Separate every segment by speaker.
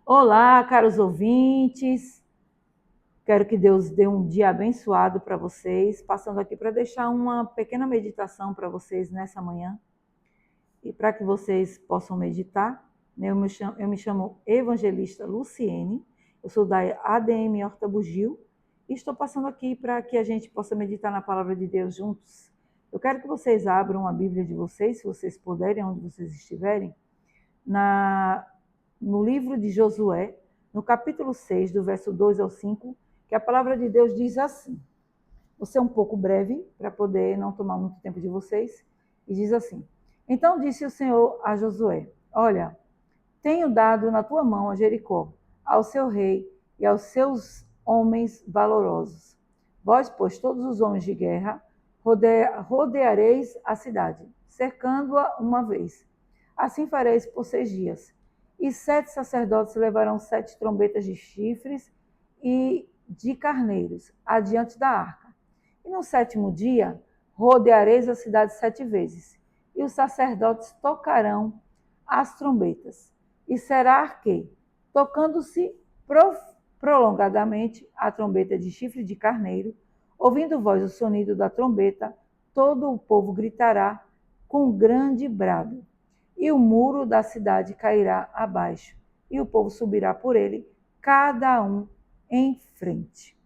Speaker 1: Olá, caros ouvintes. Quero que Deus dê um dia abençoado para vocês, passando aqui para deixar uma pequena meditação para vocês nessa manhã e para que vocês possam meditar. Eu me chamo Evangelista Luciene, eu sou da ADM Horta Bugio e estou passando aqui para que a gente possa meditar na palavra de Deus juntos. Eu quero que vocês abram a Bíblia de vocês, se vocês puderem, onde vocês estiverem, na no livro de Josué, no capítulo 6, do verso 2 ao 5, que a palavra de Deus diz assim. Vou ser um pouco breve, para poder não tomar muito tempo de vocês, e diz assim: Então disse o Senhor a Josué: Olha, tenho dado na tua mão a Jericó, ao seu rei e aos seus homens valorosos. Vós, pois, todos os homens de guerra, rodeareis a cidade, cercando-a uma vez. Assim fareis por 6 dias. E 7 sacerdotes levarão 7 trombetas de chifres e de carneiros adiante da arca. E no 7º dia rodeareis a cidade 7 vezes. E os sacerdotes tocarão as trombetas. E será que, tocando-se prolongadamente a trombeta de chifre de carneiro, ouvindo vós o sonido da trombeta, todo o povo gritará com grande brado. E o muro da cidade cairá abaixo, e o povo subirá por ele, cada um em frente.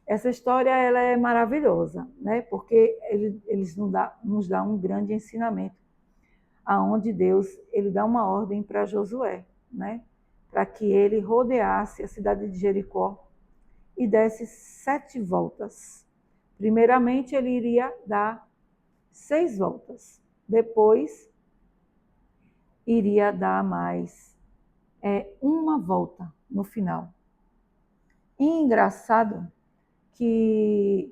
Speaker 1: Essa história ela é maravilhosa, né? Porque eles nos dá um grande ensinamento, aonde Deus ele dá uma ordem para Josué, né? Para que ele rodeasse a cidade de Jericó e desse 7 voltas. Primeiramente, ele iria dar 6 voltas. Depois, iria dar mais uma volta no final. E engraçado que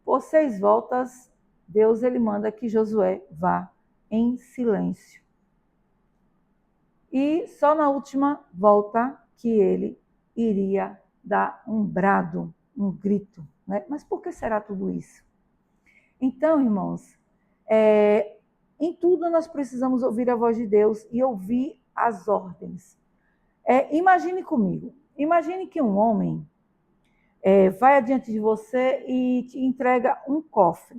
Speaker 1: por 6 voltas, Deus ele manda que Josué vá em silêncio. E só na última volta que ele iria dar um brado, um grito. Né? Mas por que será tudo isso? Então, irmãos, em tudo nós precisamos ouvir a voz de Deus e ouvir as ordens. Imagine comigo, imagine que um homem vai adiante de você e te entrega um cofre.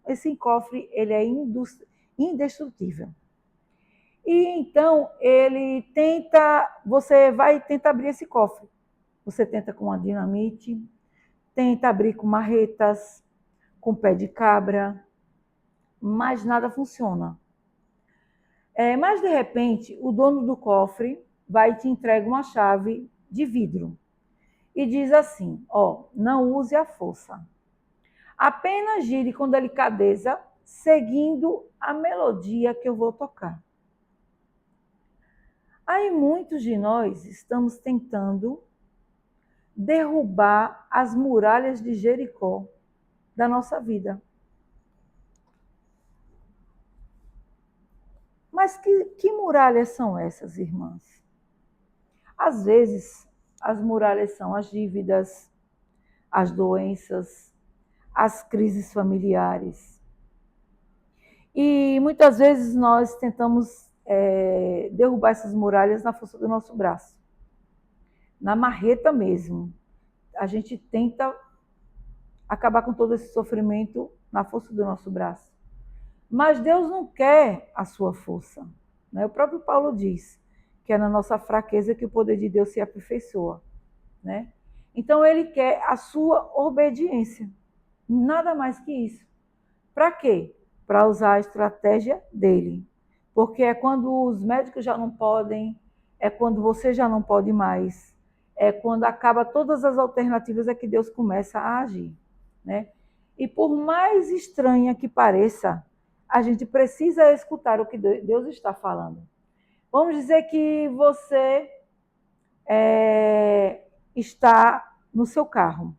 Speaker 1: Esse cofre ele é indestrutível. E então você vai tentar abrir esse cofre. Você tenta com uma dinamite, tenta abrir com marretas, com pé de cabra, mas nada funciona. Mas de repente, o dono do cofre vai e te entrega uma chave de vidro e diz assim: não use a força. Apenas gire com delicadeza, seguindo a melodia que eu vou tocar. Aí muitos de nós estamos tentando derrubar as muralhas de Jericó da nossa vida. Mas que muralhas são essas, irmãs? Às vezes, as muralhas são as dívidas, as doenças, as crises familiares. E muitas vezes nós tentamos derrubar essas muralhas na força do nosso braço. Na marreta mesmo. A gente tenta acabar com todo esse sofrimento na força do nosso braço. Mas Deus não quer a sua força. Né? O próprio Paulo diz que é na nossa fraqueza que o poder de Deus se aperfeiçoa. Né? Então ele quer a sua obediência. Nada mais que isso. Para quê? Para usar a estratégia dele. Porque é quando os médicos já não podem, é quando você já não pode mais, é quando acaba todas as alternativas é que Deus começa a agir. Né? E por mais estranha que pareça, a gente precisa escutar o que Deus está falando. Vamos dizer que você está no seu carro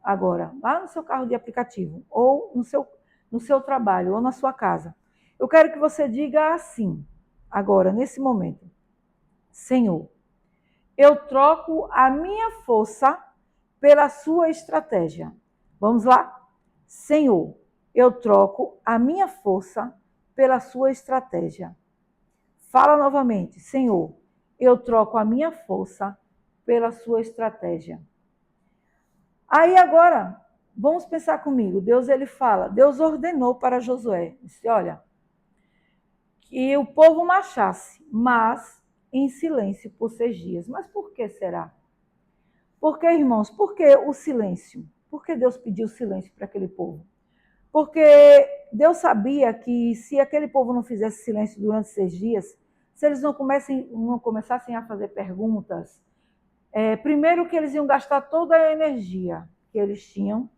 Speaker 1: agora, lá no seu carro de aplicativo, ou no seu trabalho, ou na sua casa. Eu quero que você diga assim, agora, nesse momento: Senhor, eu troco a minha força pela sua estratégia. Vamos lá? Senhor, eu troco a minha força pela sua estratégia. Fala novamente: Senhor, eu troco a minha força pela sua estratégia. Aí agora, vamos pensar comigo. Deus ele fala, Deus ordenou para Josué, disse, olha, que o povo marchasse, mas em silêncio por 6 dias. Mas por que será? Por que, irmãos? Por que o silêncio? Por que Deus pediu silêncio para aquele povo? Porque Deus sabia que se aquele povo não fizesse silêncio durante 6 dias, se eles não começassem a fazer perguntas, primeiro que eles iam gastar toda a energia que eles tinham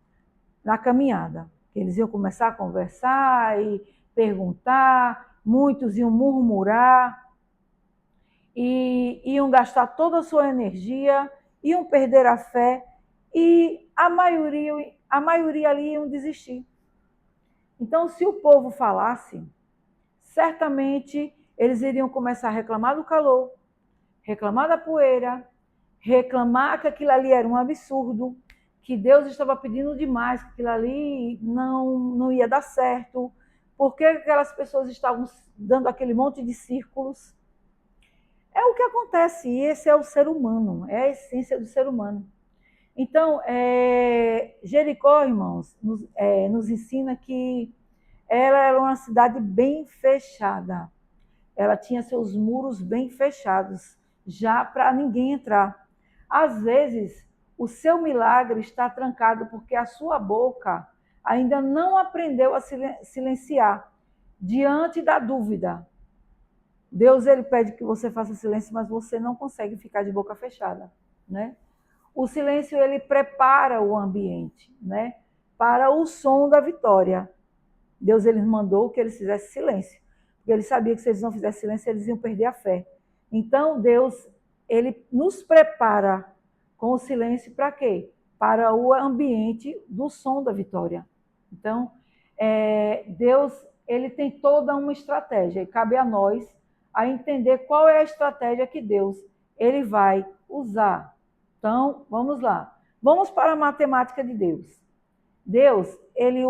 Speaker 1: na caminhada. Eles iam começar a conversar e perguntar, muitos iam murmurar, e iam gastar toda a sua energia, iam perder a fé, e a maioria ali iam desistir. Então, se o povo falasse, certamente eles iriam começar a reclamar do calor, reclamar da poeira, reclamar que aquilo ali era um absurdo, que Deus estava pedindo demais, que aquilo ali não ia dar certo, porque aquelas pessoas estavam dando aquele monte de círculos. É o que acontece, e esse é o ser humano, é a essência do ser humano. Então, Jericó, irmãos, nos ensina que ela era uma cidade bem fechada. Ela tinha seus muros bem fechados, já para ninguém entrar. Às vezes, o seu milagre está trancado porque a sua boca ainda não aprendeu a silenciar diante da dúvida. Deus ele pede que você faça silêncio, mas você não consegue ficar de boca fechada, né? O silêncio ele prepara o ambiente, né, para o som da vitória. Deus ele mandou que eles fizessem silêncio, porque ele sabia que se eles não fizessem silêncio, eles iam perder a fé. Então, Deus ele nos prepara com o silêncio para quê? Para o ambiente do som da vitória. Então, Deus ele tem toda uma estratégia e cabe a nós a entender qual é a estratégia que Deus ele vai usar. Então, vamos lá. Vamos para a matemática de Deus. Deus, ele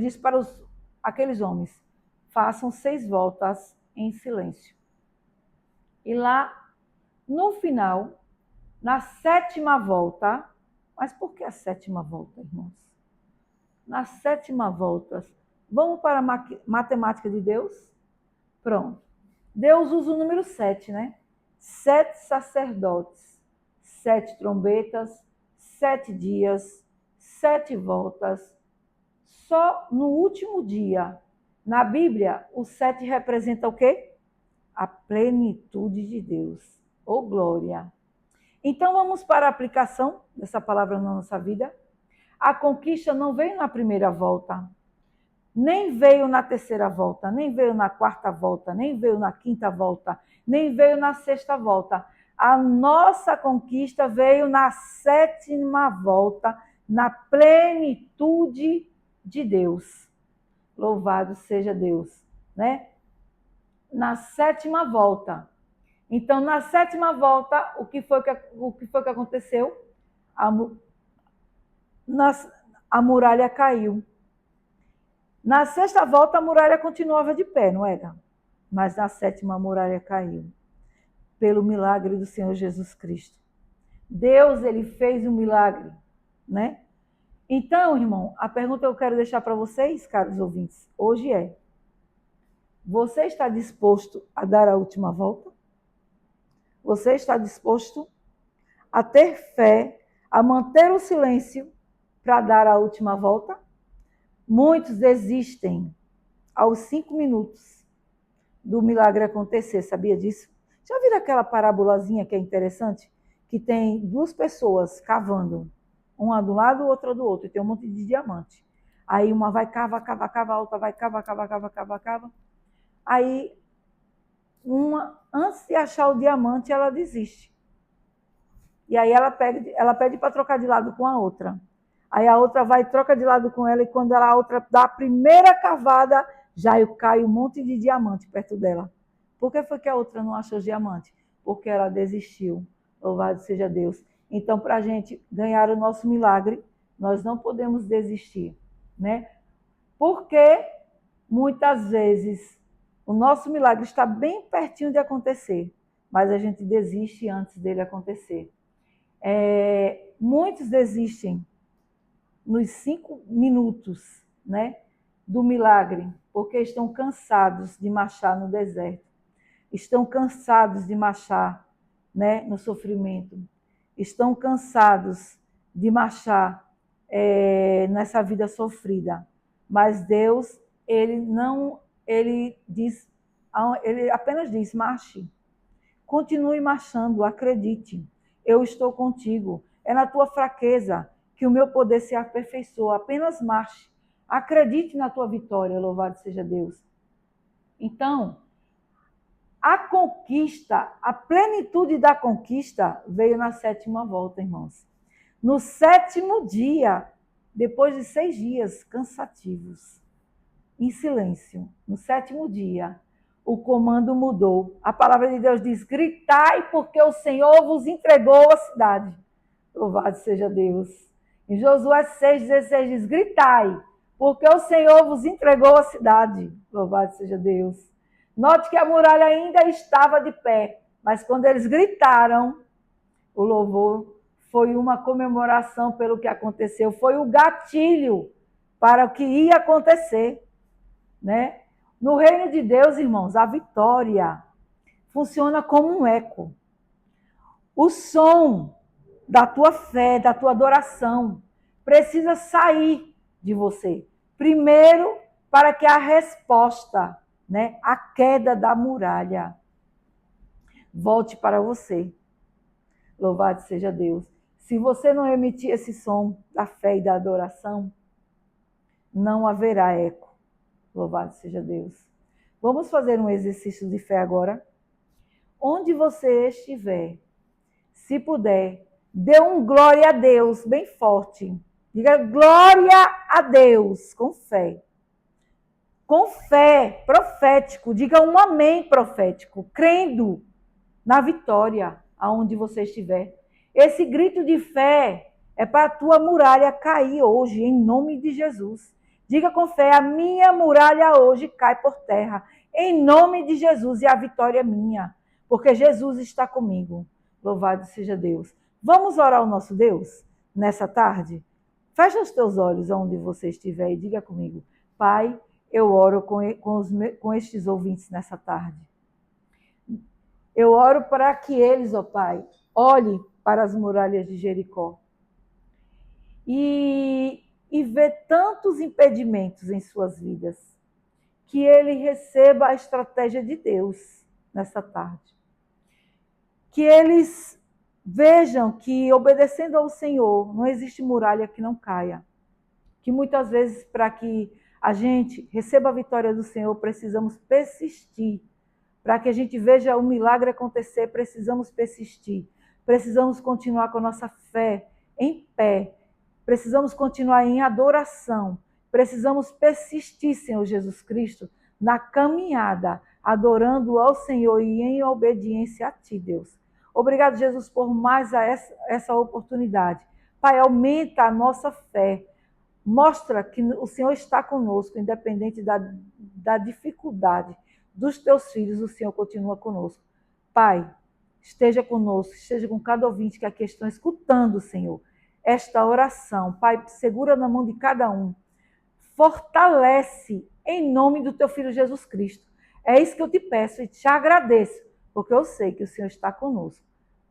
Speaker 1: diz para aqueles homens, façam 6 voltas em silêncio. E lá, no final, na 7ª volta, mas por que a 7ª volta, irmãos? Na 7ª volta, vamos para a matemática de Deus? Pronto. Deus usa o número 7, né? 7 sacerdotes, 7 trombetas, 7 dias, 7 voltas. Só no último dia, na Bíblia, o 7 representa o quê? A plenitude de Deus. Ô glória! Então vamos para a aplicação dessa palavra na nossa vida. A conquista não veio na primeira volta, nem veio na 3ª volta, nem veio na 4ª volta, nem veio na 5ª volta, nem veio na 6ª volta. A nossa conquista veio na 7ª volta, na plenitude de Deus. Louvado seja Deus, né? Na 7ª volta. Então, na 7ª volta, o que foi que aconteceu? A muralha caiu. Na 6ª volta, a muralha continuava de pé, não era? Mas na 7ª, a muralha caiu. Pelo milagre do Senhor Jesus Cristo. Deus, ele fez um milagre, né? Então, irmão, a pergunta que eu quero deixar para vocês, caros ouvintes, hoje é: você está disposto a dar a última volta? Você está disposto a ter fé, a manter o silêncio para dar a última volta? Muitos desistem aos 5 minutos do milagre acontecer, sabia disso? Já viram aquela parábolazinha que é interessante? Que tem 2 pessoas cavando, uma do lado, outra do outro, e tem um monte de diamante. Aí uma vai cava, a outra vai cava. Aí uma, antes de achar o diamante, ela desiste. E aí ela pede para trocar de lado com a outra. Aí a outra vai e troca de lado com ela, e quando a outra dá a primeira cavada, já cai um monte de diamante perto dela. Por que foi que a outra não achou os diamantes? Porque ela desistiu. Louvado seja Deus. Então, para a gente ganhar o nosso milagre, nós não podemos desistir, né? Porque muitas vezes o nosso milagre está bem pertinho de acontecer, mas a gente desiste antes dele acontecer. Muitos desistem nos 5 minutos, né, do milagre, porque estão cansados de marchar no deserto, estão cansados de marchar, né, no sofrimento, estão cansados de marchar nessa vida sofrida. Mas Deus, ele apenas diz, marche, continue marchando, acredite, eu estou contigo, é na tua fraqueza que o meu poder se aperfeiçoa, apenas marche, acredite na tua vitória, louvado seja Deus. Então, a conquista, a plenitude da conquista veio na 7ª volta, irmãos. No 7º dia, depois de 6 dias cansativos, em silêncio, no 7º dia, o comando mudou. A palavra de Deus diz, gritai porque o Senhor vos entregou a cidade. Louvado seja Deus. Em Josué 6,16 diz, gritai porque o Senhor vos entregou a cidade. Louvado seja Deus. Note que a muralha ainda estava de pé, mas quando eles gritaram, o louvor foi uma comemoração pelo que aconteceu, foi o gatilho para o que ia acontecer, né? No reino de Deus, irmãos, a vitória funciona como um eco. O som da tua fé, da tua adoração, precisa sair de você. Primeiro, para que a resposta, né, a queda da muralha, volte para você. Louvado seja Deus. Se você não emitir esse som da fé e da adoração, não haverá eco. Louvado seja Deus. Vamos fazer um exercício de fé agora? Onde você estiver, se puder, dê um glória a Deus bem forte. Diga glória a Deus, com fé. Com fé, profético. Diga um amém profético, crendo na vitória aonde você estiver. Esse grito de fé é para a tua muralha cair hoje, em nome de Jesus. Diga com fé, a minha muralha hoje cai por terra, em nome de Jesus, e a vitória é minha, porque Jesus está comigo. Louvado seja Deus. Vamos orar ao nosso Deus nessa tarde? Fecha os teus olhos onde você estiver e diga comigo, Pai, eu oro com estes ouvintes nessa tarde. Eu oro para que eles, ó Pai, olhem para as muralhas de Jericó e vê tantos impedimentos em suas vidas, que ele receba a estratégia de Deus nessa tarde. Que eles vejam que, obedecendo ao Senhor, não existe muralha que não caia. Que muitas vezes, para que a gente receba a vitória do Senhor, precisamos persistir. Para que a gente veja o milagre acontecer, precisamos persistir. Precisamos continuar com a nossa fé em pé. Precisamos continuar em adoração. Precisamos persistir, Senhor Jesus Cristo, na caminhada, adorando ao Senhor e em obediência a Ti, Deus. Obrigado, Jesus, por mais essa oportunidade. Pai, aumenta a nossa fé. Mostra que o Senhor está conosco, independente da dificuldade dos teus filhos, o Senhor continua conosco. Pai, esteja conosco, esteja com cada ouvinte que aqui estão escutando, Senhor, esta oração. Pai, segura na mão de cada um. Fortalece em nome do teu Filho Jesus Cristo. É isso que eu te peço e te agradeço, porque eu sei que o Senhor está conosco.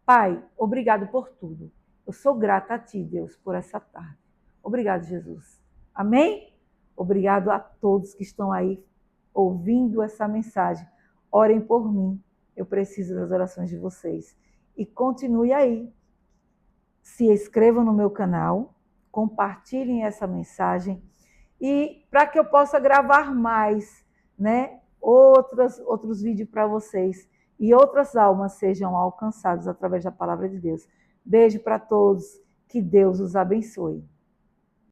Speaker 1: Pai, obrigado por tudo. Eu sou grata a Ti, Deus, por essa tarde. Obrigado, Jesus. Amém? Obrigado a todos que estão aí ouvindo essa mensagem. Orem por mim. Eu preciso das orações de vocês. E continue aí. Se inscrevam no meu canal, compartilhem essa mensagem e para que eu possa gravar mais, né, outros vídeos para vocês e outras almas sejam alcançadas através da palavra de Deus. Beijo para todos. Que Deus os abençoe.